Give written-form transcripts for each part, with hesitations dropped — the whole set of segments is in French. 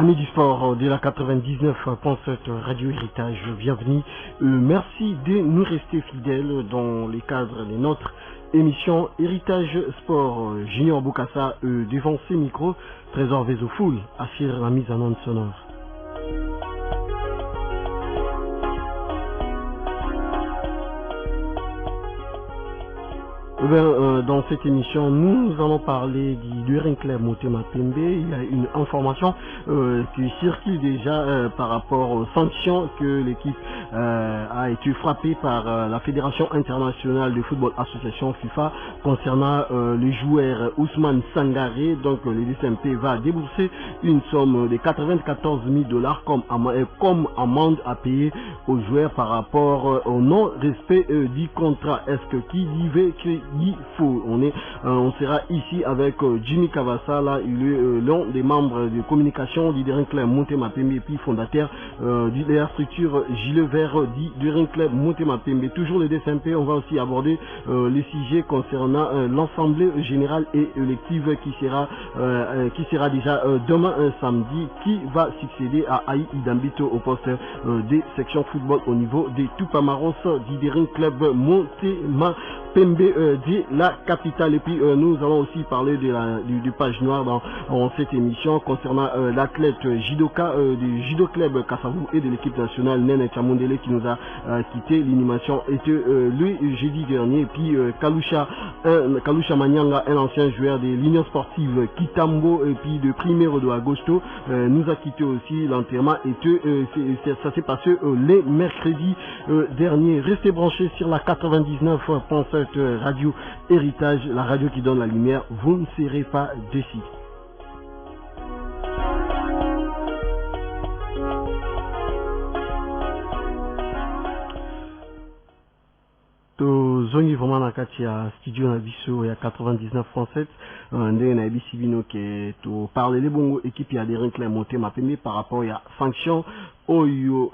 Amis du sport de la 99.7 Radio Héritage, bienvenue. Merci de nous rester fidèles dans les cadres de notre émission Héritage Sport. Junior Boukassa devant ses micros, Trésor Vezofoul assure la mise en onde sonore. Dans cette émission, nous allons parler du Club Motema Pembe. Il y a une information qui circule déjà par rapport aux sanctions que l'équipe a été frappée par la Fédération internationale de football association FIFA concernant le joueur Ousmane Sangaré. Donc le DSMP va débourser une somme de 94 000 $ comme amende à payer aux joueurs par rapport au non-respect du contrat. Est-ce que qui dit il faut, on sera ici avec Jimmy Kavassala, il est l'un des membres de communication du Club Motema Pembe et puis fondateur de la structure Gilet Vert du Club Motema Pembe. Toujours le DSMP, on va aussi aborder les sujets concernant l'Assemblée générale et élective qui sera déjà demain samedi, qui va succéder à Aïe Idambito au poste des sections football au niveau des Tupamaros du Club Motema Pembe de la capitale. Et puis nous allons aussi parler du page noire dans cette émission concernant l'athlète judoka du judo club Kassavou et de l'équipe nationale Nene Chamondele qui nous a quitté. L'animation était lui jeudi dernier. Et puis Kalusha Manyanga, un ancien joueur de l'Union sportive Kitambo et puis de Primero de Agosto, nous a quitté aussi. L'enterrement ça s'est passé les mercredis dernier. Restez branchés sur la 99.7 Radio Héritage, la radio qui donne la lumière, vous ne serez pas déçus. Zongi vraiment na kati ya studio na biso ya 99.7 ndenge na bisi bino ke to parler les bongo équipe ya des Club Motema Pembe par rapport à sanction Oyo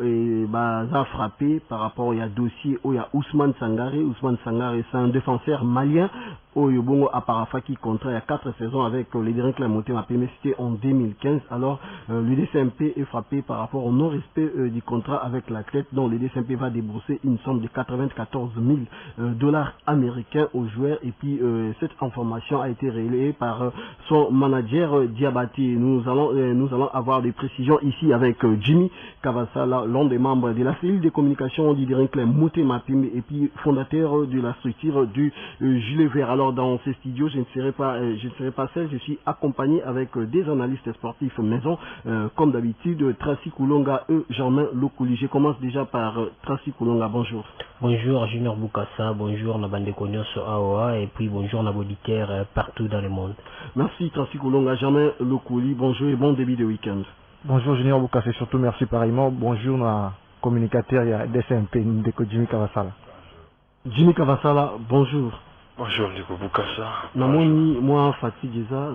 baza frappé par rapport à dossier Oya Ousmane Sangaré. Ousmane Sangaré, c'est un défenseur malien. Oyo Bongo Aparafa qui contrat il y a 4 saisons avec les Club Motema Pembe, c'était en 2015. Alors le DSMP est frappé par rapport au non-respect du contrat avec l'athlète, dont le DSMP va débourser une somme de 94 000 $ américains aux joueurs. Et puis cette information a été relayée par son manager Diabaté. Nous allons avoir des précisions ici avec Jimmy Kavassala, l'un des membres de la cellule de communication du Club Motema Pembe et puis fondateur de la structure du Gilet Vert. Alors dans ces studios, je ne serai pas seul, je suis accompagné avec des analystes sportifs maison, comme d'habitude, Tracy Koulonga et Germain Lokouli. Je commence déjà par Tracy Koulonga, bonjour. Bonjour Junior Boukassa, bonjour Nabande Konyo Aoa et puis bonjour Naboditaire partout dans le monde. Merci Tracy Koulonga, Germain Lokouli, bonjour et bon début de week-end. Bonjour Junior Boukassa, surtout merci pareillement. Bonjour na communicateur ya DSMP Ndeko Jimmy Kavassala. Jimmy Kavassala, bonjour. Bonjour Ndeko Boukassa. Namoni moi fatigué ça.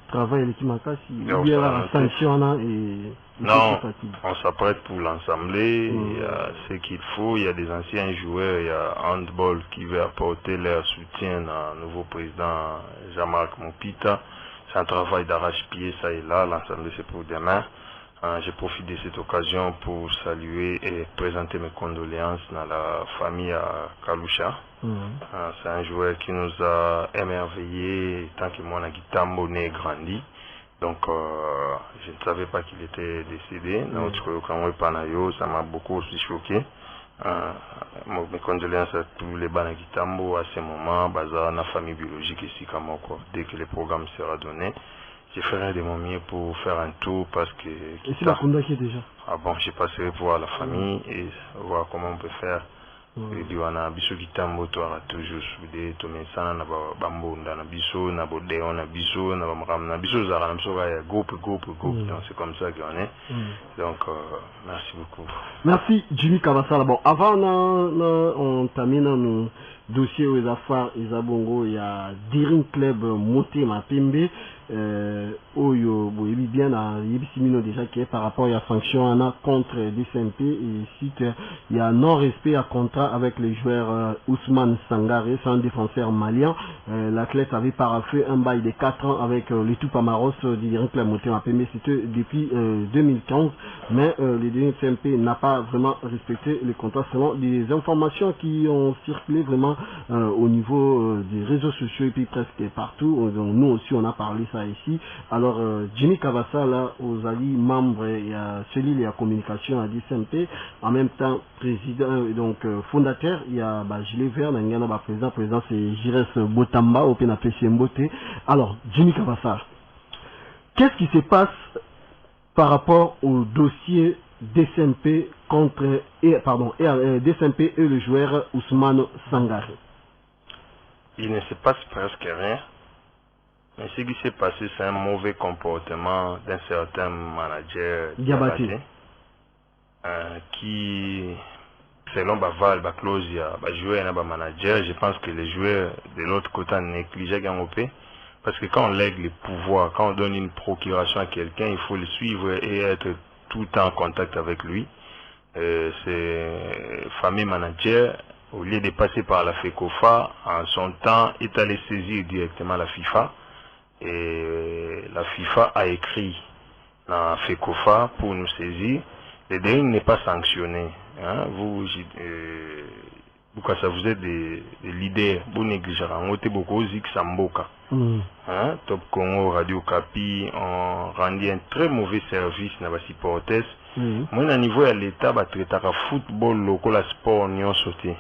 Travail avec Makasi, il y a la sanction et non, on s'apprête pour l'Assemblée, il y a ce qu'il faut, il y a des anciens joueurs, il y a handball qui veut apporter leur soutien au nouveau président Jean-Marc Moupita. C'est un travail d'arrache-pied, ça et là, l'Assemblée c'est pour demain. Je profite de cette occasion pour saluer et présenter mes condoléances à la famille à Kalusha. C'est un joueur qui nous a émerveillés tant que moi, Kitambo né grandi. Donc, je ne savais pas qu'il était décédé. Ça m'a beaucoup aussi choqué. Mes condoléances à tous les Banakitambo à ce moment, Bazar, la famille biologique ici, dès que le programme sera donné. Je ferai de mon mieux pour faire un tour parce que... Et c'est la Funda qui est déjà. Ah bon, j'ai passé voir la famille et voir comment on peut faire. Et puis on a biso Kitambo, toi toujours soudé, Tomesana, na bambonda, na biso, na bodéon, na biso, na bamram, na biso zara, na biso gaya, groupe. Donc c'est comme ça qu'on est. Donc merci beaucoup. Merci Jimmy Kavassala. Bon, avant on termine dossier aux affaires Isabongo, il y a Diring Club Motema Pembe. Oyo boyebi bien na yebisimino déjà qui est par rapport à la sanction contre DSMP et suite il y a non-respect à contrat avec les joueurs Ousmane Sangaré, c'est un défenseur malien. L'athlète avait paraphé un bail de 4 ans avec les Tupamaros du Club Motema Pembe, c'était depuis 2015, mais le DSMP n'a pas vraiment respecté les contrats selon des informations qui ont circulé vraiment au niveau des réseaux sociaux et puis presque partout. Donc, nous aussi on a parlé ça ici. Alors Jimmy Kavassa là aux alliés membres et celui de la communication à DSMP, en même temps président donc fondateur, il y a Gilet Vert, président c'est Jires Botamba au PNAPC Mbote. Alors Jimmy Kavassa, qu'est-ce qui se passe par rapport au dossier DSMP contre DSMP et le joueur Ousmane Sangaré? Il ne se passe presque rien. Mais ce qui s'est passé, c'est un mauvais comportement d'un certain manager Diabaté, qui, selon Baval, Clause, il y a joueur et un manager. Je pense que les joueurs de l'autre côté ont négligé Gangopé. Parce que quand on lègue les pouvoirs, quand on donne une procuration à quelqu'un, il faut le suivre et être tout le temps en contact avec lui. C'est fameux manager, au lieu de passer par la FECOFA, en son temps, est allé saisir directement la FIFA. Et la FIFA a écrit dans FECOFA pour nous saisir. Le dernier n'est pas sanctionné. Hein? Vous êtes des leaders, vous négligez. On était beaucoup Zik Samboka. Top Congo, Radio Capi ont rendu un très mauvais service dans les supporters. Moi, à niveau de l'État, je traite le football local, le sport, on sauté.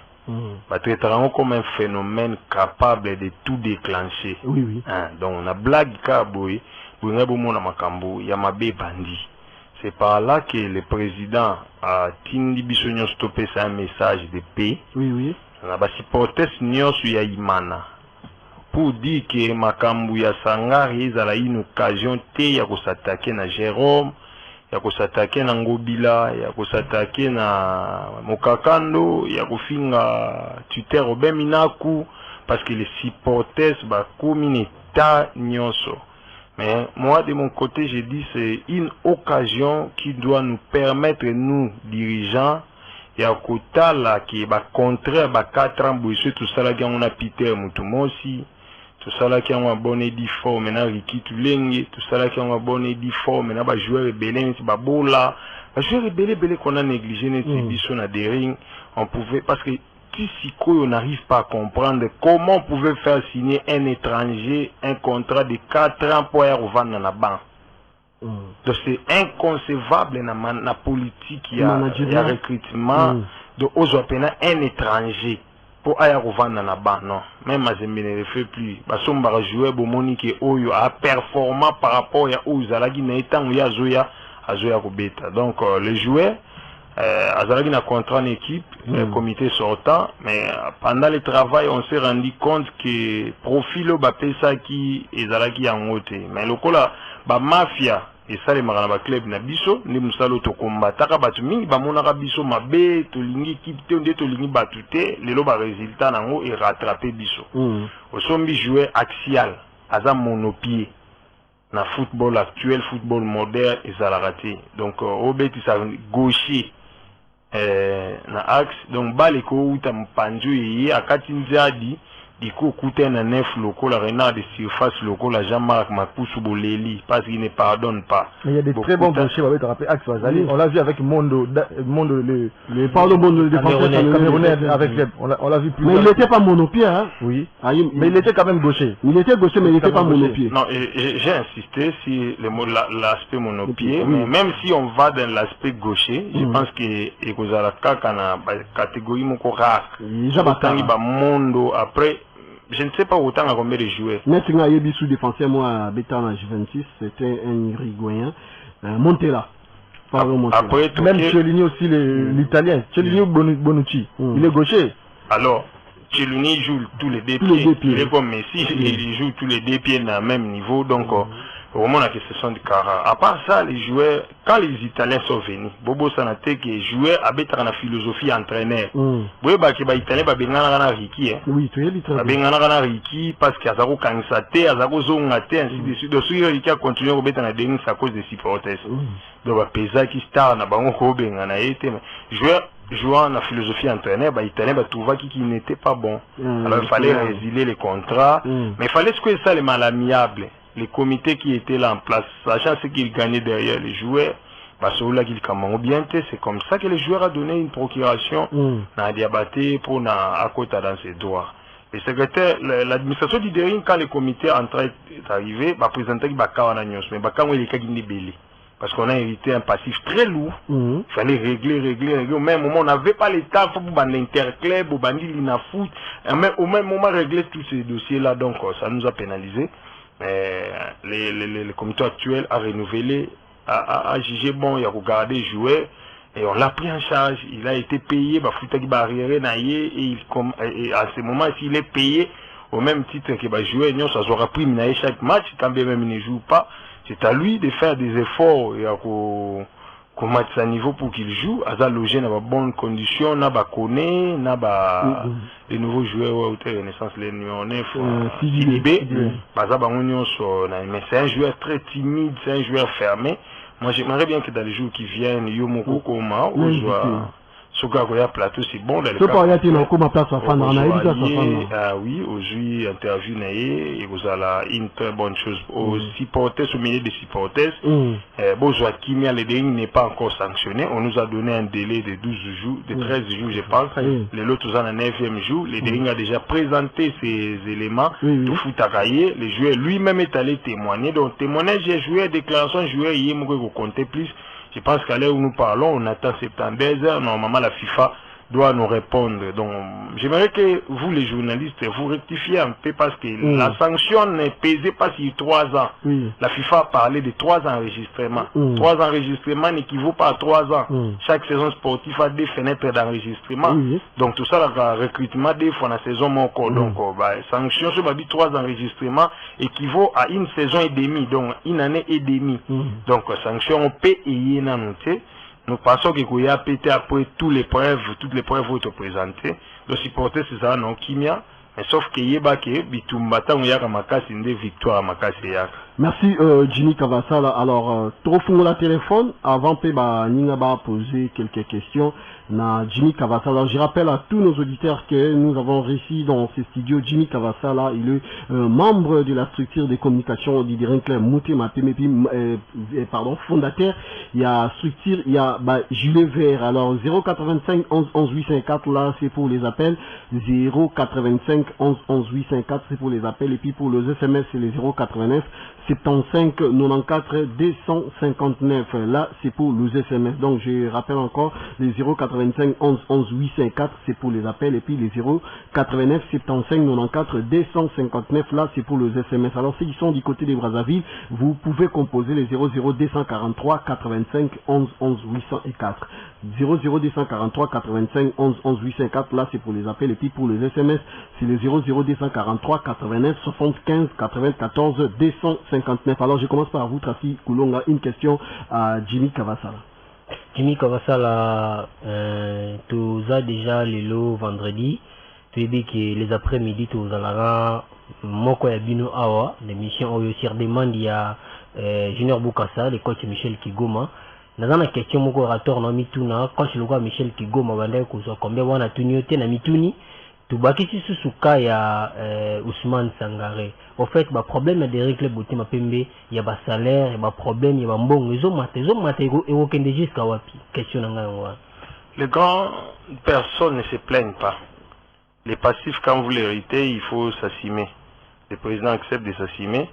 Traiteront comme un phénomène capable de tout déclencher. Donc on a blague kaboy, il y a ma bandi. C'est par là que le président a Tindi Bissonio stoppé un message de paix. On a supporté Nyon sur Imana pour dire que Makambu ya Sangari a une occasion de s'attaquer à Jérôme. Il y a s'attaquer na Ngobila, il y a s'attaquer na Mokakando, il y a finga tuteur Robin Minaku, parce que les supporters ba communauté nyonso. Mais moi de mon côté, je dis c'est une occasion qui doit nous permettre nous dirigeants et à côté là qui ba contraire ba 4 ans boissé tout ça là qui on a Peter Mutumo aussi. Tout ça là qui ont un bon édifice, maintenant Ricky Tulenge, tout ça là qui ont un bon édifice, maintenant les joueurs rebelles, c'est Babola, les joueurs rebelles qu'on a négligé, on a des rings, on pouvait, parce que si on n'arrive pas à comprendre comment on pouvait faire signer un étranger un contrat de 4 ans pour aller vendre dans la banque. Donc c'est inconcevable dans la politique, il y a recrutement de un étranger. Pour aller revendre dans la banque, non. Même Mazembe ne le fait plus. Parce qu'on va jouer pour Monique Oyo a performant par rapport à Ouzalagi Naïtan ou Yazoya Kobeta. Donc, les joueurs, Azalagi n'a contrat en équipe, le comité sortant, mais pendant le travail, on s'est rendu compte que profil Bapesa qui est Zalagi en haute. Mais le coup là, mafia. Et ça les marana club na biso ni musalo to combataka batu mingi ba monaka biso mabe to lingi équipe te onde to lingi batute lelo ba résultat nango et rattraper biso au sombi joueur axial aza monopied na football actuel football moderne et ça la raté donc au beti ça gaucher na axe donc balle ko uta mpanju yi akati nzadi diko kute na neuf locaux la renard de surface locaux la Jean-Marc Makusu Boleli parce qu'il ne pardonne pas. Mais il y a des très bons gauchers, on va te rappeler Axe Wazali. On l'a vu avec Mondo le défenseur camerounais avec Leb. On l'a vu plus. Mais il n'était pas monopied hein. Oui. Mais il était quand même gaucher. Il était gaucher mais il n'était pas monopied. Non, j'ai insisté sur l'aspect monopied, mais même si on va dans l'aspect gaucher, je pense que Ekozalaka kana catégorie moko rare. Mondo après je ne sais pas autant à combien de joueurs. Mais c'est un Yébissou défenseur, moi, à Bétan Juventus, c'était un Uruguayen. Montella. Après, même Cellini aussi, l'italien. Cellini Bonucci. Il est gaucher. Alors, Cellini joue tous les deux pieds. Il est comme Messi, il joue tous les deux pieds dans le même niveau. Donc, Au moment où ce sont des carats. À part ça, les joueurs, quand les Italiens sont venus, Bobo Sanate qui est joueur avec la philosophie entraîneur. Vous voyez que les Italiens sont bengana Riki. Oui, tu es l'Italien. Bengana Riki parce qu'il y a Azaro Kansate, Azaro Zongate, ainsi de suite. De suite, Riki a continué à mettre en dernier à cause des supporters. Donc, Pesa qui star, na bango ko bengana été. Jouant la philosophie entraîneur, les Italiens trouvaient qui n'était pas bon. Alors, il fallait résilier les contrats, mais il fallait que ça les mal amiables. Les comités qui étaient là en place, sachant ce qu'ils gagnaient derrière les joueurs, c'est comme ça que les joueurs ont donné une procuration dans Diabaté pour à côté dans ses droits. Le secrétaire, l'administration du Dering, quand les comités entraient arrivés, va présenter Bakawana News, mais Bakawana il est belé. Parce qu'on a hérité un passif très lourd. Il fallait régler. Au même moment, on n'avait pas le temps pour l'interclub, pour l'inafoot. Au même moment, régler tous ces dossiers-là. Donc, ça nous a pénalisé. Le comité actuel a renouvelé, a jugé bon, il a regardé, joué, et on l'a pris en charge. Il a été payé, et à ce moment, s'il est payé au même titre qu'il va jouer, ça sera pris chaque match, quand bien même il ne joue pas, c'est à lui de faire des efforts et qu'on match à niveau pour qu'il joue, à ça loger dans de bonnes conditions, n'a pas connu, n'a pas les nouveaux joueurs au Renaissance, les Nyonnais, Silibé, mais c'est un joueur très timide, c'est un joueur fermé. Moi j'aimerais bien que dans les jours qui viennent, Yomoko Koma, ou Sogagoya Plateau, c'est bon. Oui, aujourd'hui, interview, et vous avez une très bonne chose. Aux supporters, au milieu des supporters, Bozoa Kimia, le dernier n'est pas encore sanctionné. On nous a donné un délai de 12 jours, de 13 jours, je pense. Les autres sont en 9e jour. Le dernier a déjà présenté ces éléments. Tout fout à cahier. Le joueur lui-même est allé témoigner. Donc, témoignage, j'ai joué, déclaration, joueur, il y a vous comptez plus. Je pense qu'à l'heure où nous parlons, on attend 72 heures. Normalement, la FIFA doit nous répondre. Donc, j'aimerais que vous, les journalistes, vous rectifiez un peu parce que la sanction n'est pesée pas sur 3 ans. La FIFA a parlé de 3 enregistrements. 3 enregistrements n'équivaut pas à 3 ans. Chaque saison sportive a des fenêtres d'enregistrement. Donc, tout ça, le recrutement des fois dans la saison encore. Donc, sanction sur 3 enregistrements équivaut à une saison et demie. Donc, une année et demie. Donc, sanction, on peut y noter. Nous pensons qu'il y a pété après toutes les preuves vont présentées. Le supporter, c'est ça, non, Kimia. Mais sauf qu'il y a une victoire à Makasi. Merci, Jimmy Kavassala. Alors, trop fou la téléphone. Avant, Ningaba poser quelques questions. Jimmy Kavassala. Je rappelle à tous nos auditeurs que nous avons réussi dans ce studio. Jimmy Kavassala, il est membre de la structure de communication du Derincler Mouté Matémépi, fondateur. Il y a structure, il y a gilet vert. Alors 085 11 11 854 là c'est pour les appels. 085 11 11 854 c'est pour les appels. Et puis pour les SMS c'est les 089 75 94 259. Là c'est pour les SMS. Donc je rappelle encore les 085 11 11 854 c'est pour les appels. Et puis les 089 75 94 259 là c'est pour les SMS. Alors ceux qui sont du côté des Brazzaville, vous pouvez composer les 00 243 85 11 11 804. 00 243 85 11 11 804 là c'est pour les appels. Et puis pour les SMS c'est les 00 243 89 75 94 259. Alors je commence par vous, Tracy Koulonga. Une question à Jimmy Kavassala. Jimmy Kavassala, tu as déjà le lot vendredi. Tu dis que les après-midi tu as Moko Yabino Awa, l'émission où il demande il y a Junior Boukassa, le coach Michel Kigoma. Dans la question mon orateur na mituna coach le roi Michel Kigoma bandai kuzo combien wana tunyote na mituni tubaki susuka ya Ousmane Sangaré. En fait ba problème de règle boté ma pembe, il y a ba salaire, ba problème, il y a ba mbongo zo matego et okende jusqu'à wapi. Question nanga ngwa. Les grandes personnes ne se plaignent pas. Les passifs quand vous l'héritez, il faut s'assumer. Le président accepte de s'assumer.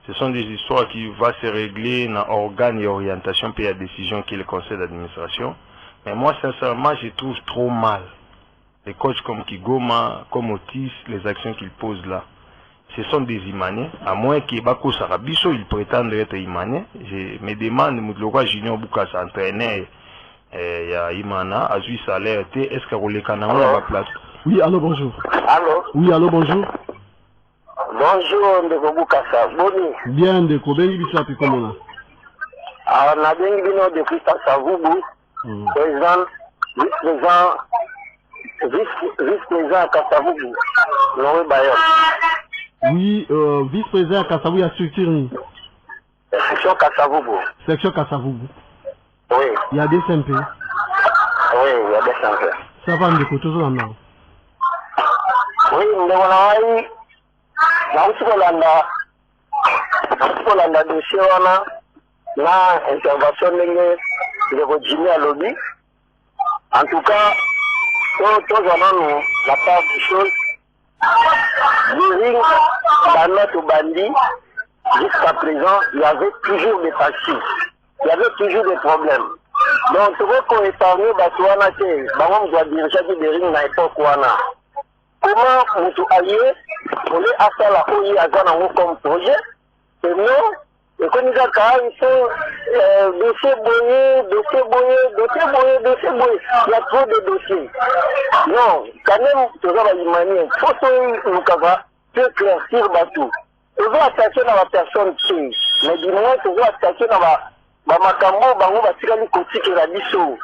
Ce sont des histoires qui vont se régler dans organes et orientation puis la décision qui est le conseil d'administration. Mais moi, sincèrement, je trouve trop mal les coachs comme Kigoma, comme Otis, les actions qu'ils posent là. Ce sont des Imanais, à moins que Bako Sarabiso, ils prétendent être Imanais. Je me demande, Moudloka Junior Boukassa entraîneur, il y a Imana, Azui Salaire, est-ce que vous les canons à la place? Oui, allô, bonjour. Allô? Oui, allô, bonjour. Bonjour, Ndeko Bukasa. Boni. Bien, Ndeko. Bengi Bissapi, comment là? Alors, on a bien vu depuis Kassavoubou, président, vice-président à Kassavoubou, Noé Bayon. Oui, vice-président à Kassavoubou, il y a structure. Section Kassavoubou. Section Kassavoubou. Oui. Il y a des SMP. Oui, il y a des SMP. Ça va, Ndeko, toujours en main. Oui, Ndeko, Naouti dossier la intervention de Jimmy à lobby. En tout cas, tous nous la part des choses. Dans notre bandit, jusqu'à présent, il y avait toujours des passifs. Il y avait toujours des problèmes. Donc, tu vois qu'on est parmi Batouana, on doit diriger des rings à l'époque. Comment nous alliés, on est à ça là où il y a comme projet. Et nous, et quand nous avons dossier boyé. Il y a trop de dossiers. Non, quand même, tu vas l'imaginer. Il faut que nous puissions éclaircir Batou. Tu vas attaquer dans la personne qui mais du moment tu vas attaquer dans la Makambo, Bango, Batikali, Koti, la Bissou.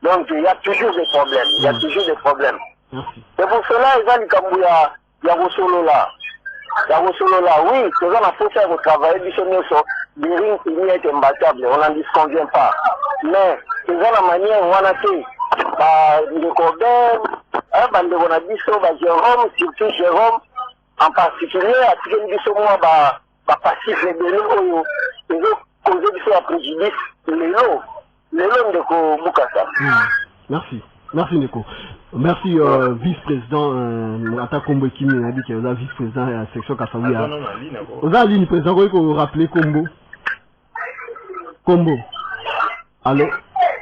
Donc, il y a toujours des problèmes. Il y a toujours des problèmes. C'est pour cela, il y a Rossolo là. Oui, c'est ça la force de travailler, des rings qui n'y est imbattable, on n'en disconvient pas. Mais, c'est ça la manière où on a fait, le Corbin, on a dit Jérôme, surtout Jérôme, en particulier, à ce que nous sommes passifs de l'eau, ils ont causé du préjudice, les lots de Bukasa. Merci. Merci Ndeko. Merci vice-président Ata Kombo Kimi a dit que vous êtes vice-président de la section Kassavoubou. Vous avez ligne président, vous pouvez rappeler Kombo. Kombo. Allô?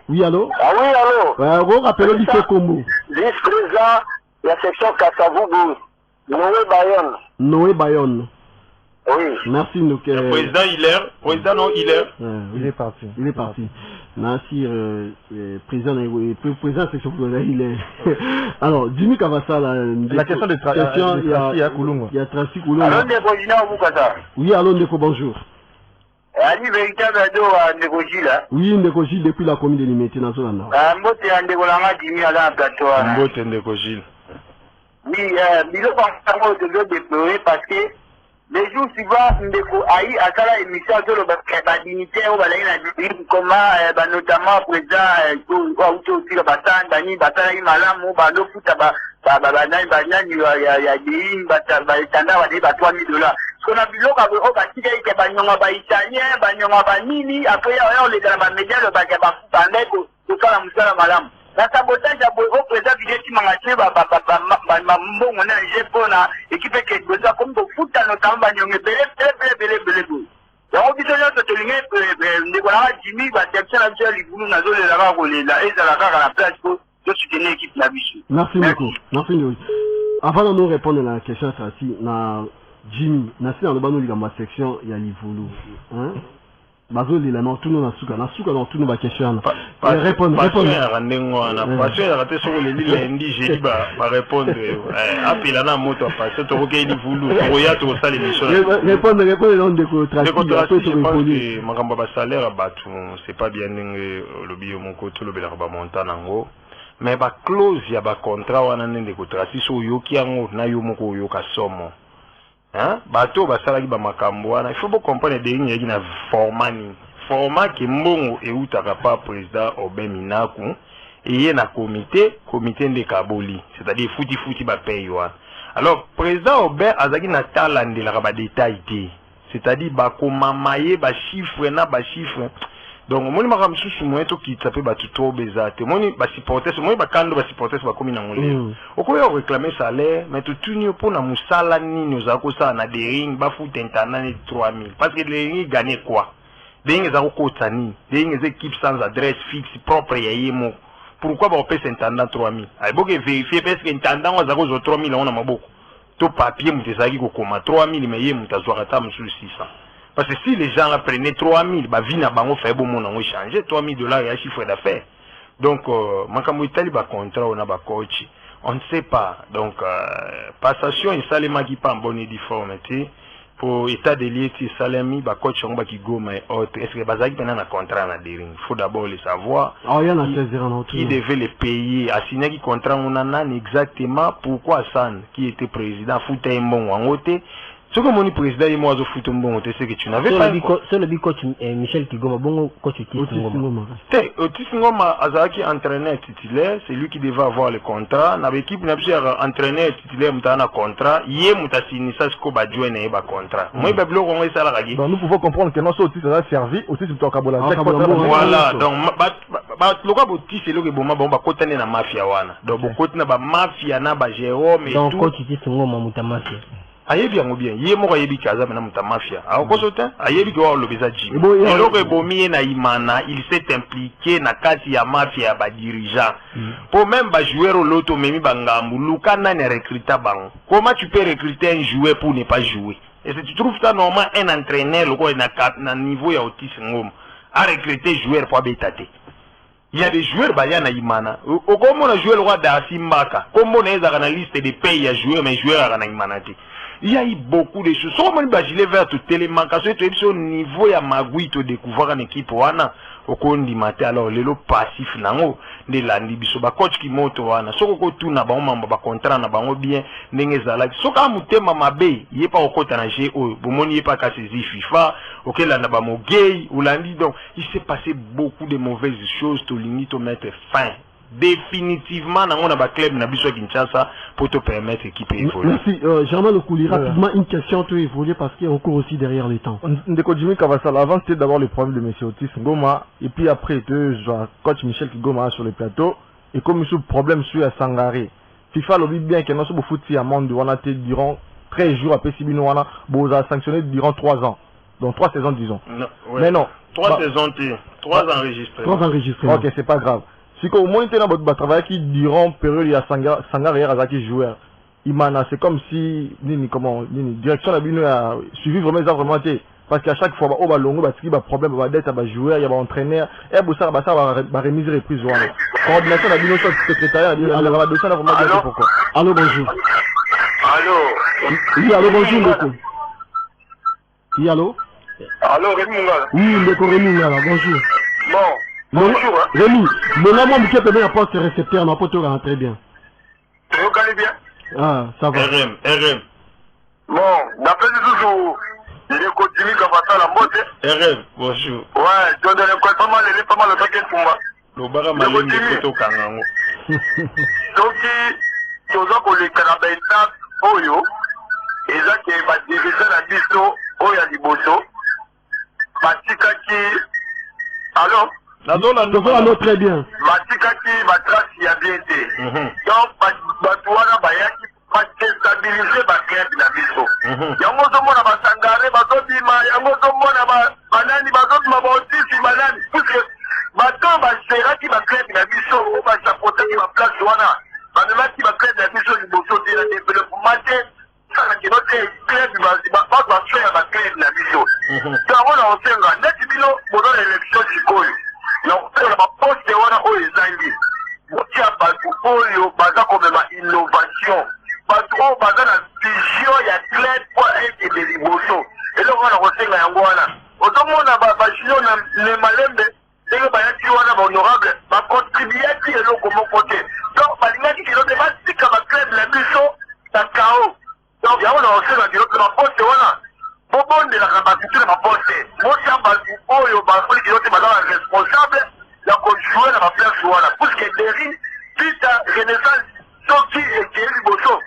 Oui, allô? Ah oui, allô? Vous rappelez le lycée Kombo. Vice-président de la section Kassavoubou. Noé Bayon. Oui. Merci Ndeko. Le président Hilaire. Président non Hilaire. Il est parti. Il est parti. Merci, président de section il est. Alors, Jimmy Kavassa, la question de trafic à Koulunga. Il y a trafic Koulunga. Alors, Ndeko Gina Bukasa. Oui, allô Ndeko, bonjour. Ali véritable ado Ndeko Gila. Oui, Ndeko Gila depuis la commune de Limité dans Zolanda. Mbote Ndeko Langa Jimmy à la plateau. Mbote Ndeko Gila. Oui, Bilo Pankamo de déplorer parce que les jours suivants, Ndeko Aïe a la émission sur le dignitaire au Balaïna comment notamment président aussi le Batan, Bani, Batani Malam, ou Balo Futaba, Babana, Banyan, il y a des Batanda, des $3,000. Ce qu'on a vu là, on va tirer que Banyama Italien, Banyama Banini, après on les a médias, le Bagaba Bandek, tout ça, la Moussa Malam. La sabotage a beau président du Géti Mangaché, Mambo, on a un Jépona, et qui fait que ça comme pour foutre notamment Banyama, belé. Donc, on dit que Nicolas Jimmy va direction actuelle, il vous nous a donné la rare, la place pour soutenir l'équipe de la Bichou. Merci beaucoup. Merci Ndeko. Avant de nous répondre à la question, Jimmy, Nassi dans le bas de ma section, il y a l'Ivoulou. Bazo li la non tout na suka dans tout nos questions. Répondre. Parce que raté sur les lundi j'ai dit ba répondre. Appel na moto parce que tu recueilles l'Ivoulou, roya to ça l'émission. Répondre non de trafic. Makamba ba salaire batu, c'est pas bien le bio mon côté le bela ba montagne ngo. Mais ba clause ya ba contrat wana ndenge ko trafic so yoki yango na yo moko yoka somo. Bateau basalaki ba makambo wana il faut beaucoup comprendre des lignes qui na format qui mbongo et utaka pas président Obin Minaku et na comité de Kaboli c'est-à-dire fouti ba paye wana. Alors président Obin azaki na talande la ba détail c'est-à-dire ba komamaye ba chiffre na ba chiffre. Donc moni makam susu moyeto ki tapé ba trop bezate moni ba supporter moni ba kando ba supporter ba komi na ngolé okoya réclamer salaire mais tout tuni pour na musala nini ozako ça na des ring ba foot internet 3000 parce que les ring gagner quoi des ring za ko tani des ring équipes sans adresse fixe propre ya yemo pourquoi ba opé intendant 3000 ay boke vérifier parce que intendant wa zako zo 3000 on na maboko to papier mutezaki ko koma 3000 mais yemo tazwa ata musu 600. Parce que si les gens prenaient 3000, bah vina bango fait bon mon changer $3,000 et un chiffre d'affaires. Donc makambo itali ba contrat on a ba coach. On ne sait pas. Donc, passation et salemaki pas en bonne et difformité. Pour état de lieu, salami, coach qui gomme et autres. Est-ce que Bazaki a un contrat à il faut d'abord le savoir. Qui devait les payer. À signer qui contrat, on en a exactement pourquoi San, qui était président, foutait un bon en haute. Ce que mon président et moi, je foutais un bon, c'est que tu n'avais pas. C'est le coach Michel Kigoma, bon coach Otis Ngoma, Azaki entraîneur titulaire, c'est lui qui devait avoir le contrat. Dans l'équipe, n'a pas entraîneur titulaire, un contrat. Hier, nous avons signé ça, ce qu'on va jouer un contrat. Moi, nous pouvons comprendre que non, Otis a servi, Otis est Kabola. Voilà, donc, le cas Otis, c'est le que bon, bah, côté de la mafia, wana. Donc, côté de la mafia, na ba Jérôme et tout. Donc, coach Otis Ngoma, muta mafia. Ayebi yango bien ye moko ayebi kaza mena muta mafia akosote ayebi ko lobeza Jimmy eloko ebomi na imana il s'est impliqué na kati ya mafia ba dirigeant pour même ba joueur loto memi bangambu luka na ne recruter bango. Comment tu peux recruter un joueur pour ne pas jouer? Et si tu trouves ça normal un entraîneur loko na niveau ya Otis Ngoma a recruter joueur pour bétater? Il y a des joueurs baya na imana. Comme on a joué le roi d'Asimbaka, comme on est dans la liste des pays à jouer, mais joueurs à imana. Il y a eu beaucoup de choses. Si on a bagilé vers tout télémancation, tu es au niveau ya magui to découvrir une équipe wana au condi maté alors le passif nango de la libiso ba coach qui monte wana soko ko tuna ba mamba ba contrat na bango bien ndenge zala soka mutema mabe yé pas au kota na GO bomoni yé pas ka saisi FIFA OK là na ba mo gay ou landi donc il s'est passé beaucoup de mauvaises choses to limite to mettre fin définitivement dans mon club na biso Kinshasa pour te permettre équipe évoluer. Merci Germain Lokouli, rapidement une question tu évoluer parce qu'il y a encore aussi derrière le temps. Ndeko Jimmy Kavasala, avant c'était d'abord le problème de M. Otis Ngoma et puis après coach Michel Kigoma sur le plateau et comme ce problème sur à Sangaré. FIFA lobby bien que nous sommes foutus à monde durant 13 jours après Sibino wana boza sanctionné durant 3 ans. Donc 3 saisons disons. Non, ouais. Mais non. 3 saisons 3 enregistrés. 3 enregistrés. OK, c'est pas grave. Si au moins tu as travaillé qui durant période il y a Sangaré Azaki joueur. Imana c'est comme si direction la bino a suivi vraiment parce qu'à chaque fois au balongo ba tiki ba problème ba dette ba joueur il y a ba entraîneur et ça ba remise reprise wana. Coordination la bino secrétariat la va dossier la vraiment dire pourquoi. Allô bonjour. Allô. Oui, allô bonjour Ndeko. Oui, allô. Allô Rémi Ngala. Oui, Ndeko Rémi Ngala, bonjour. Bon. Bonjour. Rémi, le nom qui est bien poste récepteur, ma pote très bien. Vous allez bien? Ah, ça va. RM. Bon, d'après toujours, il est continue comme ça la mode. RM, bonjour. Ouais, tu as donné pas mal de temps qu'il faut moi. Le bara malin de photo kangango. Donc, tu as pour les carabétas, Oyo, et ça qui est ma division à Bisto, Oya Liboso, Matika qui. Alors? Allô, très bien. Matikaki matrace ya bien été. Donc batouana bayaki pas stabiliser ba club na biso. Yango zomona basangare bazobima, yango zomona banani bazobima ba otisi banani. Puisque bato baseraki ba club na biso, ba sapotaki ba place wana. Banelaki ba club na biso liboso de la développement. Ça qui notre club ba faire ba club na biso. Donc on a osenga net bino bono l'élection chikoyo. Donc, la poste wana o ezangi. Botia batu oyo baza komema innovation. Batu oyo baza na vision ya clair pour être de liboso. Et donc on a kosenga yango wana. Ozomona ba junior na le malembe ndenge bayaki wana ba honorable ba contribuer ki eloko moko te. Donc balingaki kilo de basika ba club la biso ta kao. Donc yango na kosenga kilo de ba poste wana. Bobonde la capacité ma poste. Motia batu oyo ba foli kilo te baza responsable la conjouer na place wana. Puisque derrière pita renaissance soki ekeli boso.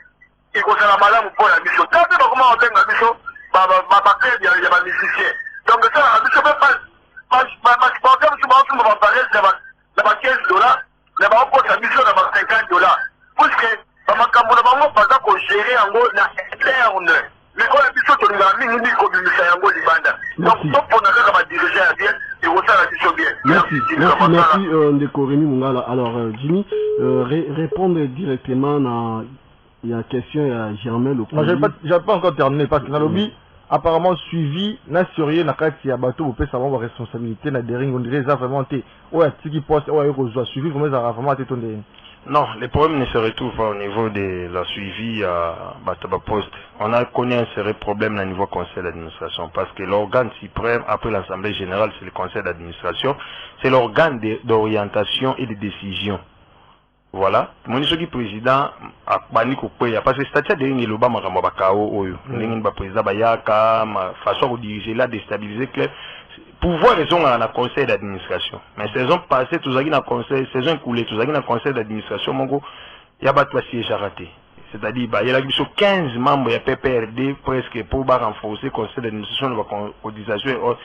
Il faut la malamu pour la mission. Tant que comment on tient la mission, ba club ya ba musicien. Donc ça la mission pas problème sur ma parler de ba $15, na ba ko sa mission na ba $50. Puisque ba makambo na bango baza ko gérer yango na interne. Mais quand la mission to nga mingi ko bimisa yango libanda. Donc to pona ka ba diriger bien, et on ça la mission bien. Merci Ndeko Rémi Mungala. Alors Jimmy répondre directement à la question à Germain Lokouli. Non, j'avais pas encore terminé parce que dans le lobby apparemment suivi na sérieux na kati ya bato au peut savoir responsabilité na dering on dirait ça vraiment té ouais tiki poste ouais ko suivi vraiment ça vraiment té ton Non, les problèmes ne se retrouvent pas au niveau de la suivi à Bataba Poste. On a connu un sérieux problème au niveau conseil d'administration parce que l'organe suprême, après l'Assemblée générale, c'est le conseil d'administration, c'est l'organe d'orientation et de décision. Voilà. Mon président a banni parce que statut de l'Oba Maramabakao, le président Bayaka, ma façon de diriger là, déstabiliser clair. Pouvoir raison à la conseil d'administration. Mais saison passée, tout ça qui dans conseil, saison écoulée, tout ça qui dans conseil d'administration, mon gars, il y a pas de siège à rater. C'est-à-dire, il y a 15 membres, il y a PPRD presque pour renforcer le conseil d'administration de la cotisation.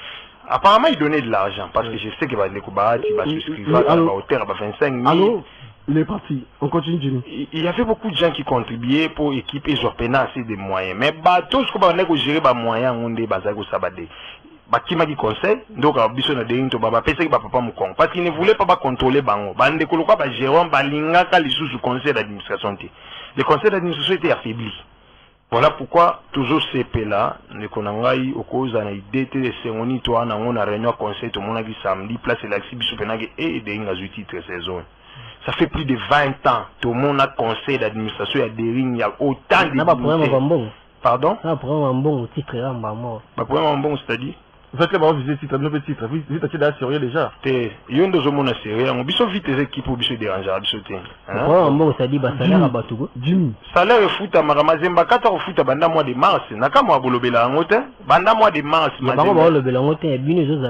Apparemment, il donnait de l'argent parce que je sais qu'il va aller il va souscrire à la hauteur à 25 000. Allô, les partis, on continue, Jimmy. Il y avait beaucoup de gens qui contribuaient pour équiper Zorpena assez de moyens. Mais tout ce qu'on va gérer les moyens, on est basé au Sabadé. Qui m'a dit conseil, donc à Bisson a dit parce qu'il ne voulait pas contrôler Bango. Bande Koloka, Jérôme, Balinga, Kalisou sous conseil d'administration. Le conseil d'administration était affaibli. Voilà pourquoi toujours ces là, les Konangai, au cause d'un idée de cérémonie, toi, on a réunion conseil, tout le monde a dit samedi, place l'axi Bissopenag et des Ingazuti très saison. Ça fait plus de 20 ans, tout le monde a conseil d'administration, il y a des rings, il y a autant de. Pardon? Ah, pour un bon titre, là, maman. Pour un bon, c'est-à-dire? Vous faites le visiter titre, nous petit titre, vous êtes assez sérieux déjà. Il y a un deux hommes sérieux, on biso vite les équipes pour biso déranger, biso té. Pour un bon, ça dit, bah, salaire à Batougo. Jimmy. Salaire est foot à Maramazemba, 4 foot à Banda mois de mars, n'a moi bolobela en hôtel, Banda mois de mars,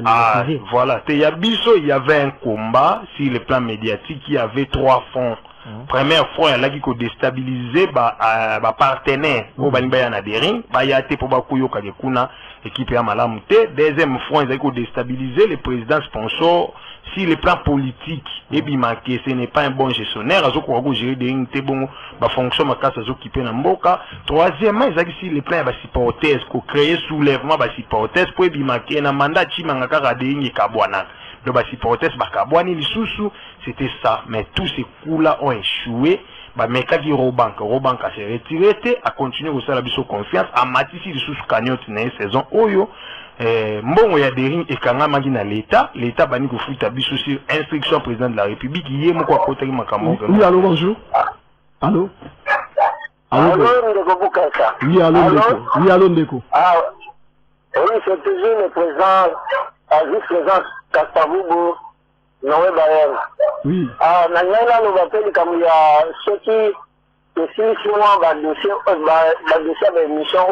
ah, voilà, il y a biso, il y avait un combat sur le plan médiatique, il y avait 3 fonds. Première fois, il y a qui ont déstabilisé les partenaires au Banibaya Nadering, il y a été pour Bakuyo Kagekuna, équipe à Malamute. Deuxième fois, ils ont déstabilisé les présidents sponsors si le plan politique est bien marqué, ce n'est pas un bon gestionnaire, ils ont géré des bon, fonction ma casse qui peut n'imboka. Troisièmement, ils ont dit si le plan est supporter, qu'on crée soulèvement supporter pour bien marqué un mandat qui m'a gardé Kabwana. Donc, c'était ça. Mais tous ces coups-là ont échoué. Mais quand il Robank s'est retiré, a continué au sein de la confiance, a matissé les sous-cagnottes dans la saison. Bon, il y a des rings et quand on a l'État, l'État va nous faire sur instruction président de la République. Il y a mon côté Oui, allô, bonjour. Allô? Allô, Ndeko Boukaka. Oui, allô, Ndeko. Oui, allô, Ndeko. Ah, oui, c'est toujours le président, vice-président Kastavubu, Noé Bayer. Oui. Ah, Nanyana nous appelle comme il y a ceux qui, si souvent, dossier de mission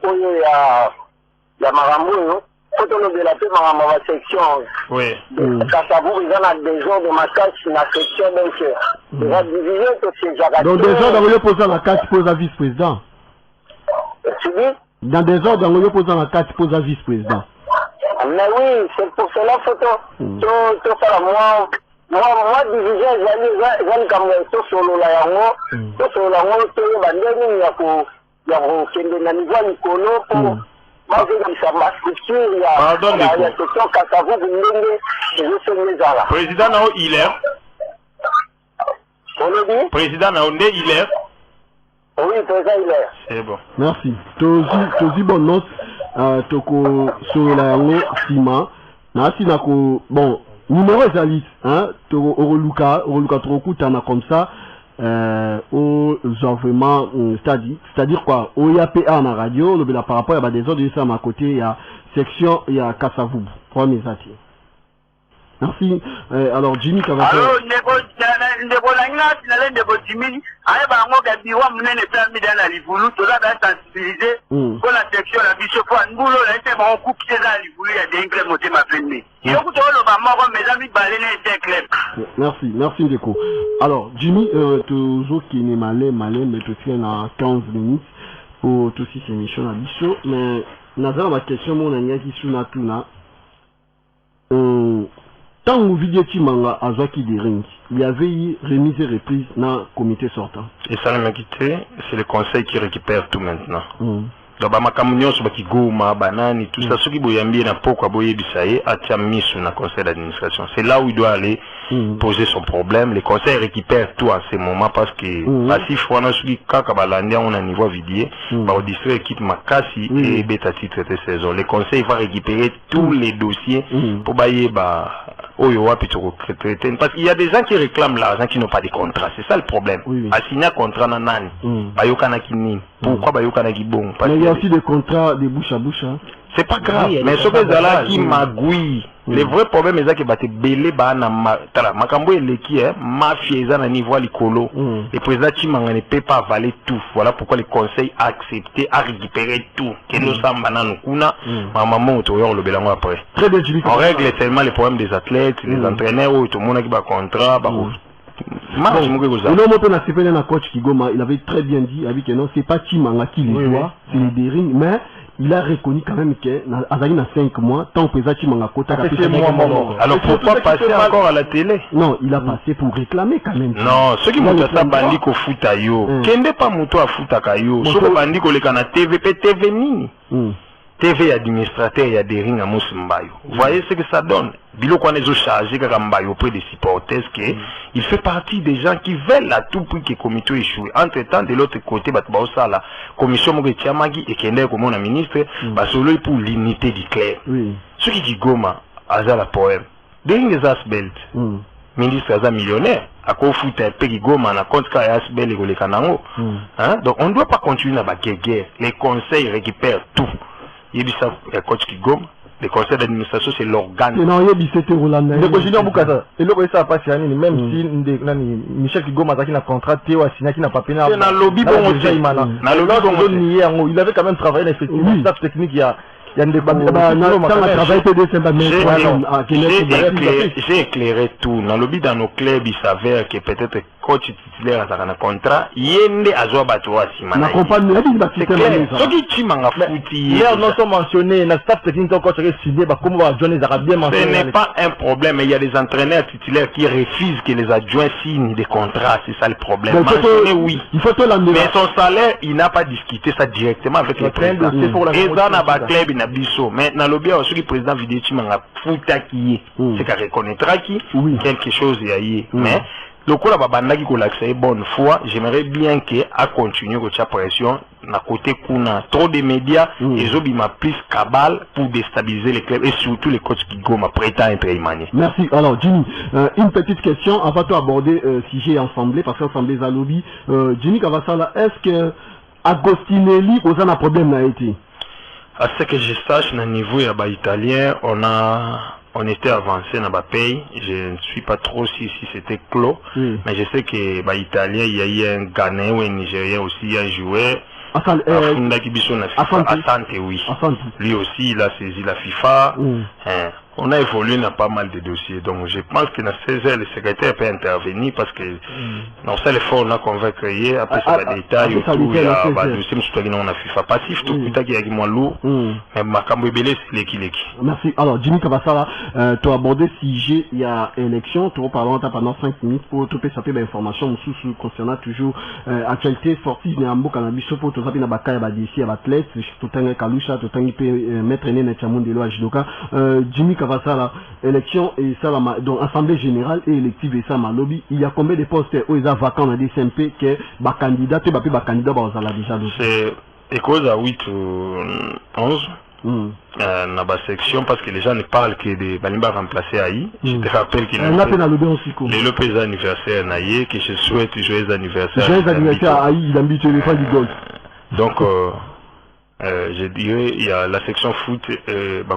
où il y a Marambo, faut on de la paix Marambo section. Oui. Kastavubu, ils ont des gens de ma casse, une section, donc, il va diviser tous ces jardins. Donc, des gens dans posant la carte pose à vice-président. Tu dis? Dans des ordres dans posant la carte pose à vice-président. Mais oui, c'est pour cela qu'il faut faire moi, division, j'allais comme ça sur la yango, sur la yango, il y a niveau Nicolo pour moi, j'ai ma structure, il y a section Kassavou, je suis mis là. Président Nao Hilaire. Président Nao Hilaire. Oui, président Hilaire. C'est bon. Merci. Tozi bonne note. Toko sur la yango Sima. Nasi nako bon. Numéro Zalit, hein, Oroluka Trokutana comme ça, au genre vraiment, c'est-à-dire quoi, au YAPA en radio, le par rapport à des ordres de ça à côté, il y a section, il y a Kassavou, premier sati. Merci. Alors Jimmy, ça va faire. Alors, Ndeko Langna, Ndeko Jimmy, aïe, bah, moi, Gabiwa, mounen les permis dans la Livoulou, tout ça, va sensibiliser, pour la section, la bishop, Ngoulo, là, c'est mon coup qui est dans la Livoulou, il y a des inclés motés ma peine. Et au bout de l'eau, mes amis, balénés, c'est clair. Merci Ndeko. Alors, Jimmy, toujours qui n'est malin, mais tu tiens à 15 minutes pour tout ces émissions à Bissot, mais, Nazar, ma question, mon ami, qui sous la touna, tant que vidéo Timanga à Zaki des rings, il y avait eu remise et reprise dans le comité sortant. Et ça m'a quitté, c'est le conseil qui récupère tout maintenant. Donc, ma communion sur qui goma, banane, tout ça, ce qui boyambi na pourquoi boyer bisaye a mis sur le conseil d'administration. C'est là où il doit aller poser son problème. Le conseil récupère tout à ce moment parce que si fois celui qui on a niveau vidier, au district quitte ma cassi et bêta titre de saison. Le conseil va récupérer tous les dossiers pour bailler Parce qu'il y a des gens qui réclament l'argent qui n'ont pas de contrat. C'est ça le problème. Oui. Assigner un contrat na nani. Pourquoi bayokana ki bon? Mais il y a aussi des contrats de bouche à bouche. Hein. C'est pas grave. Mais ce que là qui magouille. Le vrai problème est que tu belé na makambo eleki mafia eza na niveau likolo. Le président Chimanga ne peut pas avaler tout. Voilà pourquoi le conseil a accepté à récupérer tout. Que nous sommes banana kuna maman otoyo le belango après. Très bien, on règle tellement les problèmes des athlètes, les entraîneurs ou tout le monde qui va contrat, coach Kigoma, il avait très bien dit avec non, c'est pas Chimanga qui les doit, c'est les Dering, mais il a reconnu quand même que Azali na 5 mois, tant que Pesa Chimanga Kota. Alors pourquoi passer encore à la télé? Non, il a passé pour réclamer quand même. Non, ceux qui m'ont dit ça bandi ko futa yo. Kende pas muto a futa kayo. Ceux qui bandi ko le kana TVP TV nini. TV administrateur, il y a des rings à Moussimbayo. Vous voyez ce que ça donne? Bilo qu'on est chargé Karambayo auprès des supporters, il fait partie des gens qui veulent à tout prix que le comité échoue. Entre temps, de l'autre côté, la commission Mogetiamagi et Kende comme mon ministre, solo pour l'unité du clair. Ce qui dit Goma, Azala poème, des rings des Asbelt, ministre Aza millionnaire, à quoi fout un peu Goma, na compte Asbelt et le Kanango. Donc on ne doit pas continuer à guerre. Les conseils récupèrent tout. Il y a coach qui gomme, le conseil d'administration c'est l'organe. Non, il y a c'était Roland. Il continue à Bukata. Et là, ça passe même si Michel qui gomme a un contrat, Théo Assina qui n'a pas payé. C'est dans le lobby bon aussi. Il avait quand même travaillé dans le staff technique. Il y a des j'ai éclairé tout. Dans le lobby dans nos clubs, il s'avère que peut-être coach titulaire a un contrat. Yende Azoa Batoa Simana. C'est clair. Ce qui Chimanga fouti. Hier, nous sommes mentionnés, le staff technique coach a signé, comment John les Arabiens mentionné. Ce n'est pas un problème, mais il y a des entraîneurs titulaires qui refusent que les adjoints signent des contrats. C'est ça le problème. Mentionné, oui. Mais son salaire, il n'a pas discuté ça directement avec le président. Et dans le club, il a dit ça. Mais dans le bien, aussi, le président Vidé Chimanga fouta qui est. C'est qu'à reconnaîtra qui quelque chose y a eu. Mais le coup là qui l'accès bonne foi, j'aimerais bien qu'il a continué avec sa pression na côté kuna trop de médias et obima plus cabale pour déstabiliser les clubs et surtout les coachs qui goma prêtent à être émané. Merci. Alors Jimmy, une petite question avant de aborder sujet ensemble parce qu'ensemble les lobby Jimmy Kavasala, est-ce que Agostinelli cause un problème n'a été? À ce que je sache, au niveau italien, on était avancé dans le pays. Je ne suis pas trop si c'était clos, mais je sais que italien, il y a eu un Ghanéen ou un Nigérien aussi, un joueur. Asante, oui. Lui aussi, il a saisi la FIFA. On a évolué dans pas mal de dossiers. Donc, je pense que dans 16 heures, le secrétaire peut intervenir parce que dans ça, l'effort qu'on va créer, après, ça va détailler autour. Il y a un dossier, on a FIFA passif, tout le temps qu'il y a moins lourd. Mais ma cambouébélé, c'est l'équilibre. Merci. Alors, Jimmy Kabasala, tu as abordé si il y a élection, tu reparles pendant 5 minutes pour te faire des informations concernant toujours actualité sportive, Néambo, Cannabis, pour tout ça, il y a des athlètes, tout un Kalusha, tout un maître né, Netchamoun de l'Oajidoka. Jimmy Kabasala, élection et ça, donc assemblée générale et élective et ça, ma lobby, il y a combien de postes où ils ont vacants dans des SMP que les candidats, tu vas plus les candidats, on l'a déjà. C'est école à 8 ou 11. Dans la section parce que les gens ne parlent que de Balimba remplacer Aïe. Je te rappelle qu'il y a le Lopez anniversaire Naïe que je souhaite joyeux anniversaire. Joyeux anniversaire à Aïe, il a mis le fan du golf. Donc, je dirais il y a la section foot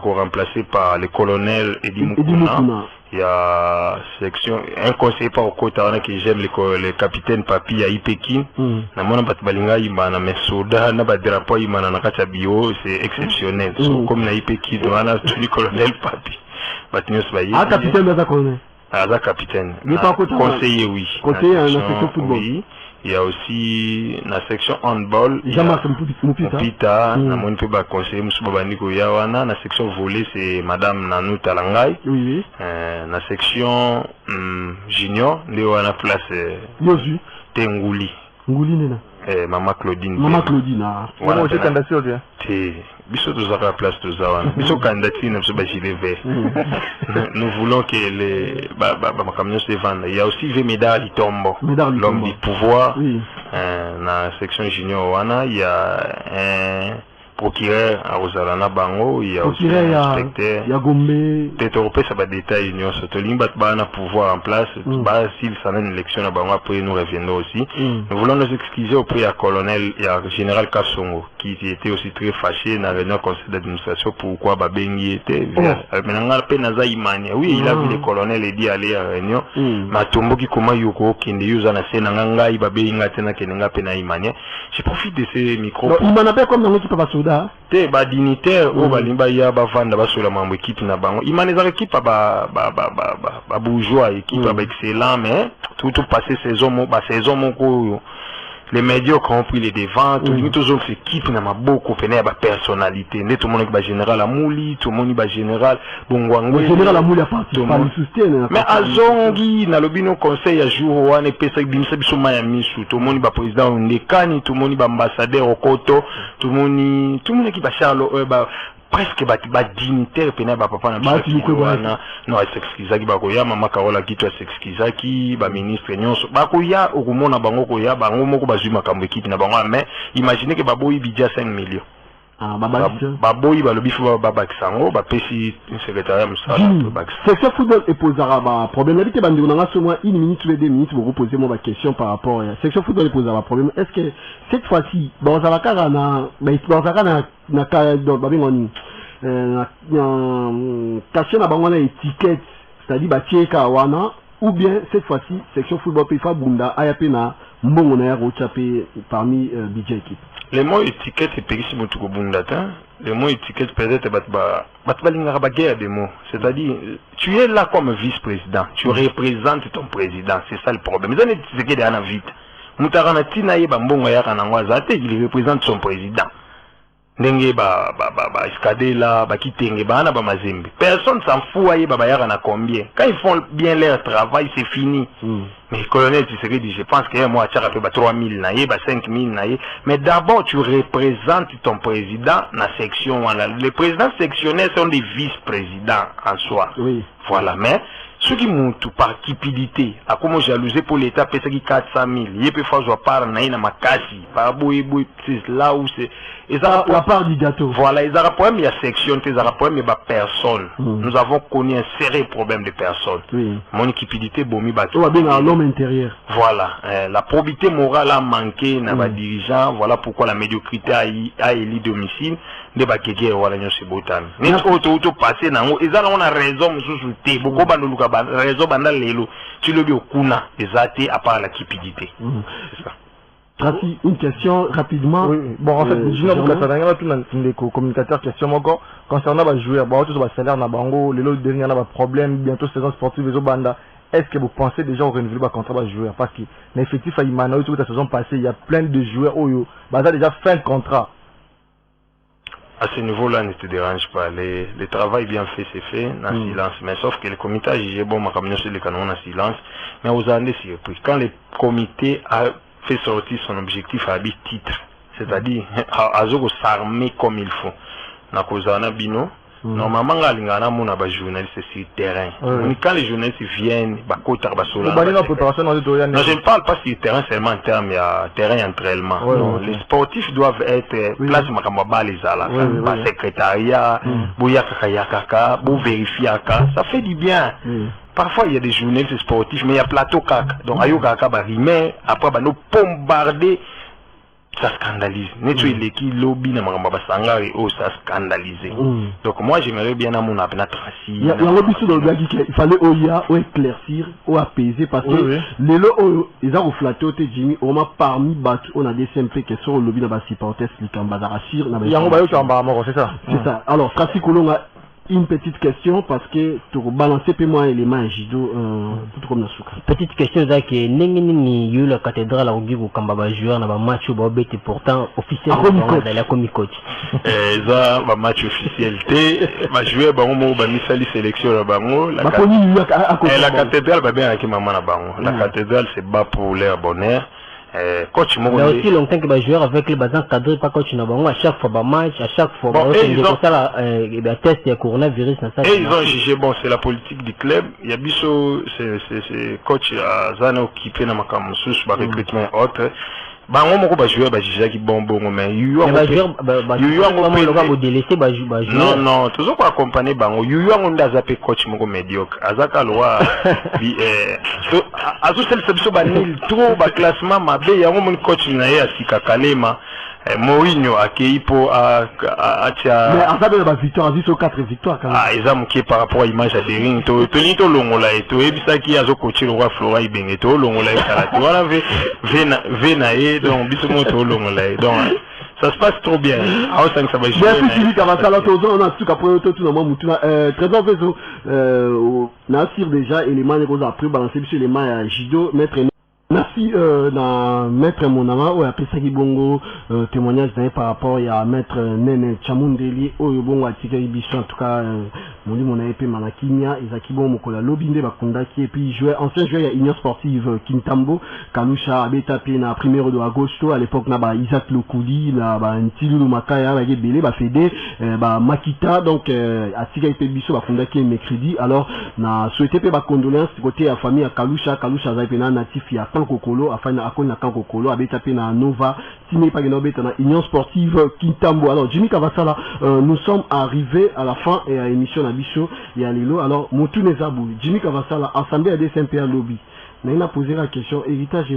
remplacée par le colonel Edi Mukuna. Il y a section un conseiller par au côté qui j'aime le capitaine Papi à Ipekin. Na mona batbalinga imana mais soda na badrapo imana na kacha bio c'est exceptionnel. Comme na Ipekin wana le colonel Papi. Batnyos bayi. Ah capitaine de colonel. Ah capitaine. Conseiller oui. Conseiller na section football. Il y a aussi la section handball. Jean-Marc Mupita, na mon peu conseiller Moussoubabandiko Yawana. La section volley, c'est Madame Nanou Talangay. Oui. La section junior, Léoana place Tengouli. Ngouli Nena. Maman Claudine. Maman Claudine. Voilà. J'ai candidature bien. Biso tous à la place tous à Biso candidature nous sommes gilet vert. Nous voulons que les camions se vendent. Il y a aussi Vemeda Litombo, l'homme du pouvoir. La section junior wana il y a procureur à Rosalana Bango, il y a aussi un inspecteur. Il y a Gombe. Peut-être européen, ça va détailler l'union. Sotolim Batbana pouvoir en place. S'il s'en a une élection à Bango, après nous reviendrons aussi. Nous voulons nous excuser auprès du colonel et à général Kassongo, qui était aussi très fâché dans la réunion conseil d'administration. Pourquoi Babengi était. Oui, il a vu le colonel et dit aller à la réunion. Matombo qui comment Yoko, qui ne use en assez Nanga, il va bénir Tena Kenanga Pena Imania. Je profite de ces micros. Il m'en appelle comme dans l'équipe à Soda. Te ba dignitaire ou ba limba ya ba vanda ba sola mambo équipe na bango. Imaneza équipe ba bourgeois équipe ba excellent mais tout passé saison mon les médiocres ont pris les devants, tout le monde aux équipes n'a pas beaucoup peine à personnalité. Tout le monde est général Amouli, tout le monde est général Bongwango. Général Amouli a participé à soutien. Mais à Zongi, na lobino conseil à jour ou à ne pesa bimsa biso mayamisu, tout le monde est président Ndekani, tout le monde est ambassadeur au Koto, tout le monde qui va Charles presque ba dignitaire pena ba papa na biso no s'excuser ki ba ko ya mama Karola ki to s'excuser ki ba ministre nyonso ba ko ya okumona bango ko ya bango moko bazwi makambo équipe na bango mais imaginez que baboyi bidja 5 millions baboyi balobi fo babaksango bapesi secrétariat musala section football eposera ba problème habité bandiko nanga seulement 1 minute ou 2 minutes vous poser moi question par rapport à section football eposera problème est-ce que cette fois-ci bazala kaka na bazala na ka do babengoni caché na bango na étiquette c'est-à-dire batieka wana ou bien cette fois-ci section football pefa bunda ayape na mbongo na ya rochape parmi budget équipe. Le mot étiquette est périssime au tout bunda ta. Le mot étiquette peut-être batbalinga ba guerre des mots, c'est-à-dire tu es là comme vice-président, tu représentes ton président, c'est ça le problème. Mais c'est que dans vite. Mutarana tina ye ba mbongo ya kana ngwaza te il représente son président. Ndenge ba Escadela ba kitenge bana ba mazembe personne s'en fout aye baba yaka na combien quand ils font bien leur travail c'est fini mais colonel Tshisekedi je pense que moi tchaka pe ba 3000 na ye ba 5000 na ye mais d'abord tu représentes ton président na section voilà les présidents sectionnaires sont des vice-présidents en soi voilà mais ceux qui montent par cupidité, à comment jalouser pour l'État, peut-être 400 000, il peut faire jouer par naïna makasi, par boui, c'est là où c'est. La part du gâteau. Voilà, ils ont un problème, il y a section, ils ont un problème, il y a personne. Nous avons connu un sérieux problème de personnes. Mon cupidité, bomi bâti. On va bien à l'homme intérieur. Voilà, la probité morale a manqué dans les dirigeants, voilà pourquoi la médiocrité a élu domicile. De bakeke wala nyose botan ni auto passer nango ezala on a raison mususu te boko bandoluka ba raison banda lelo tu le bi okuna ezate à part la cupidité c'est ça. Tracy, une question rapidement. Oui, bon en fait Junior Bukasana tout les communicateurs question encore concernant les joueurs bon tout sur salaire na bango lelo dernier na ba problème bientôt saison sportive les banda. Est-ce que vous pensez déjà au renouveler le contrat de joueurs parce que l'effectif a Imana toute la saison passée il y a plein de joueurs oyo bah ça déjà fin de contrat. À ce niveau-là, ne te dérange pas. Le travail bien fait, c'est fait, en silence. Mais sauf que le comité a jugé bon, ma camion sur les canons en silence. Mais aux années, c'est repris. Quand le comité a fait sortir son objectif à habit titre, c'est-à-dire, à s'armer comme il faut. Na kozana bino. Normalement, on a des journalistes sur le terrain. Quand les journalistes viennent, non, je ne parle pas sur le terrain seulement en termes de terrain d'entraînement. Les sportifs doivent être place les secrétariat, vérifier, ça fait du bien. Parfois il y a des journalistes sportifs, mais il y a plateau cac. Donc Ayokaka va rimer, après nous bombarder. Ça scandalise. L'équipe lobby n'a pas sangari ou ça scandalisé. Donc moi j'aimerais bien à mon appel Tracy. Il y a un lobby sur le gars il fallait ou éclaircir ou apaiser parce que les lots ils ont reflété au Jimmy au moins parmi battu on a des SMP qui sont au lobby dans la supporters qui sont bazar assir. Il y a un baillot qui est en bas c'est ça. C'est ça. Alors Tracy Kolonga une petite question parce que pour balancer peu moins les mains judo tout comme Nasuka. Petite question là que ningini eu la cathédrale au Gigo Kambaba joueur na ba match au bête pourtant officiel dans la comicote. Ça ba match officiel té ba joueur ba mo ba misali sélection la bango la cathédrale ba bien avec maman na bango. La cathédrale c'est bas pour leur bonheur. Coach il y a aussi longtemps que les joueurs avec les bazans cadrés pas coach na bango à chaque fois ba match à chaque fois ils ont ça la test de coronavirus na ça. Et ils ont jugé bon c'est la politique du club il y a biso c'est coach à Zana occupé na makambo sous ba recrutement autre bango moko ba joueur ba jijaki bonbongo mais yuyu non toujours ko accompagner bango yuyu ngo ndaza pe coach moko médiocre azaka lwa azu sel biso ba nil trop ba classement mabe yango mon coach na ye asika kalema Mourinho akei po atia mais azabe ba victoire aziso 4 victoires quand même eza qui par rapport à image à Dering to nito longola eto ebisaki azo coacher le roi Flora Ibenge to longola ekalati wana vena et donc biso moto longola donc ça se passe trop bien. Ah, ça va jouer. Merci Jimmy Kavasala. On a tout après tout le monde. Trésor Vezo, Nassir déjà élément qu'on a pris balancer sur les mains à Jido maître. Merci maître Monama ou après ça qui bongo témoignage par rapport à maître Nene Chamundeli au bongo atika ibiso en tout cas mon a épée Manakinya Izaki bon mokola lobinde bakundaki et puis ancien joueur à Union Sportive Kintambo Kanusha abeta pe na primero de agosto à l'époque na ba Isaac Lokoudi na ba Ntilulu Makaya ba gebele ba Fede ba Makita donc atika épée biso bakundaki mercredi alors na souhaité pe ba condoléances côté à famille à Kalusha za pe na natif ya Kokolo afin na akona Kokolo abeta pe na Nova signé par na Union Sportive Kintambo. Alors Jimmy Kavasala, nous sommes arrivés à la fin et à l'émission Nabiso et à Lilo. Alors Moutou Nezabou, Jimmy Kavasala, assemblée à DSMPA lobby. On a posé la question héritage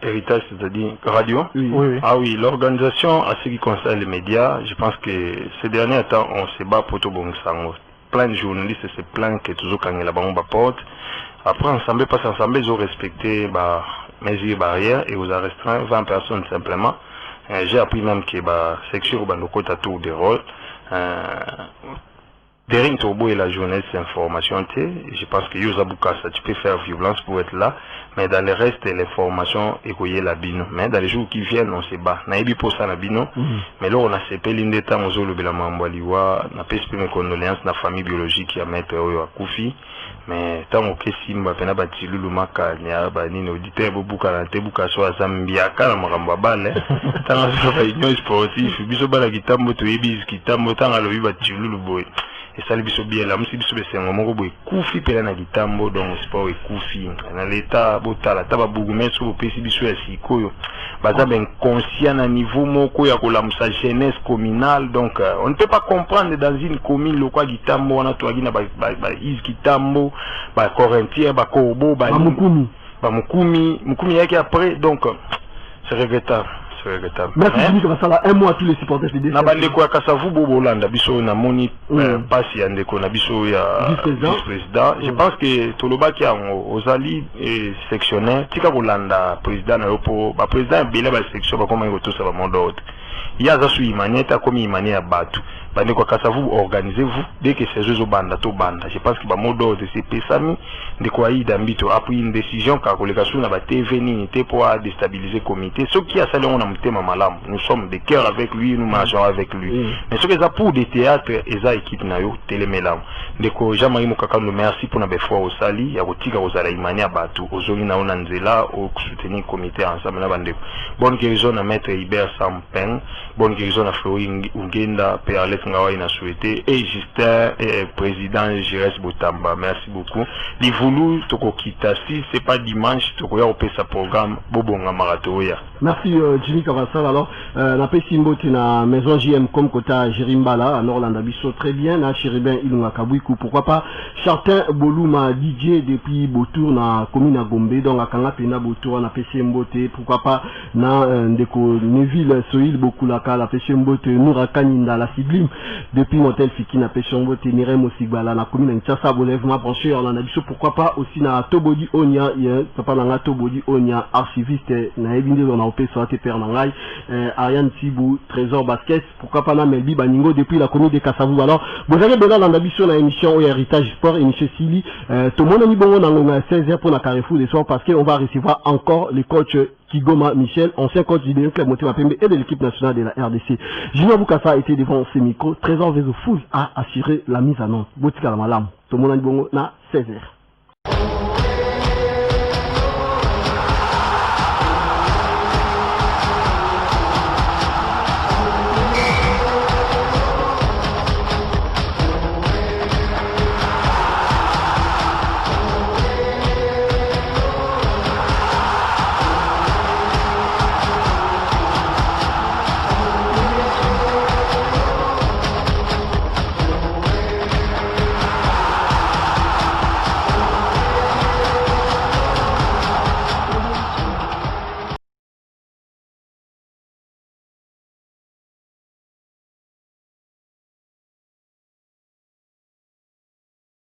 héritage, c'est-à-dire radio. Oui. Ah oui, l'organisation à ce qui concerne les médias, je pense que ces derniers temps on se bat pour tout bon sang. Plein de journalistes se plaignent que toujours quand il y a la bombe porte. Après, ensemble, parce qu'ensemble, ils ont respecté mesures barrières et ils ont restreint 20 personnes simplement. J'ai appris même que section au côté tour de rôle. Dering Tobo et la journée information, je pense que Yosabuka, ça tu peux faire violence pour être là, mais dans le reste, l'information est la bino. Mais dans les jours qui viennent, on se bat. Naïbi pour ça la bino, mais là on a CP l'inde temps aux autres la Mambaliwa, n'a pas exprimé condoléances na famille biologique qui a mettre à Koufi, mais tant que Simba pena batilulu maka nya ba nino auditeur bobuka na tebuka so Zambia kala makamba bale, tant ça va union sportif, biso bala kitambo to yebis kitambo tant alobi batilulu boy. Et ça, biso bien là, monsieur biso c'est un moment où Koufi pela na gitambo donc sport et Koufi na l'état botala taba bougumé sur le PC biso ya sikoyo baza ben conscient à niveau moko ya kolamusa jeunesse communale donc on ne peut pas comprendre dans une commune le quoi gitambo on a toi gina ba is gitambo ba Corinthien ba Korbo ba mukumi yake après donc c'est regrettable. Merci Jimmy Kavasala, un mot à tous les supporters de na bande ko Kasavu Bobolanda biso na moni passe ya ndeko na biso ya vice-président. Je pense que toloba ki aux ali sectionnaire tika kolanda président na yopo ba président bela ba section ba koma ngoto sa ba monde autre. Il y a ça sur Imaneta comme Imania Batu. Bande ko Kasavu organisez-vous dès que ces jeux au banda to banda. Je pense que ba mode autre c'est pesami de quoi il d'ambito après une décision ka koleka sur na ba TV ni te pour déstabiliser comité. Ce qui a salé on a mutema malam. Nous sommes de cœur avec lui, nous marchons avec lui. Mais ce que ça pour des théâtres et ça équipe na yo télémélam. De ko Jean-Marie Mokakando merci pour na befwa au sali ya kotika ozala Imania Batu ozoli na onanzela au soutenir comité ensemble na bande. Bonne guérison à maître Hubert Sampeng, bonne guérison à Flori Ungenda, Père Alex Ngawa ina souhaité et Justin président Jires Botamba. Merci beaucoup. Li voulu toko kita si c'est pas dimanche toko ya opé sa programme Bobonga Maratoya. Merci Jimmy Kavasala. Alors na pesimbo na maison JM comme kota Jerimbala en Orlando biso très bien na Chéribin Ilunga Kabwiku pourquoi pas Chartin Boluma DJ depuis Botour na commune à Gombe donc akanga pena Botour na pesimbo pourquoi pas na ndeko Neville Soil Bokulaka la pesimbo Noura Kaninda la Sublime depuis Motel Fiki na pesimbo Mirem Osigala na commune Nchasa Bolèvement branché Orlando biso pourquoi pas aussi na Tobodi Onya papa na Tobodi Onya archiviste na ebinde on a opé sur te père nangai Ariane Tibou Trésor Basket pourquoi pas na Melbi Baningo depuis la commune de Kassavou. Alors vous avez besoin d'ambition la émission au héritage sport émission Sili tout le monde a mis bon dans 16h pour la Carrefour des soirs parce qu'on va recevoir encore les coachs Kigoma Michel, ancien coach du Club Motema Pembe et de l'équipe nationale de la RDC. Junior Boukassa était devant ses micros. Trésor Vezo Fouz a assuré la mise en onde. Botika la malam. Tout le monde a dit bon na 16h.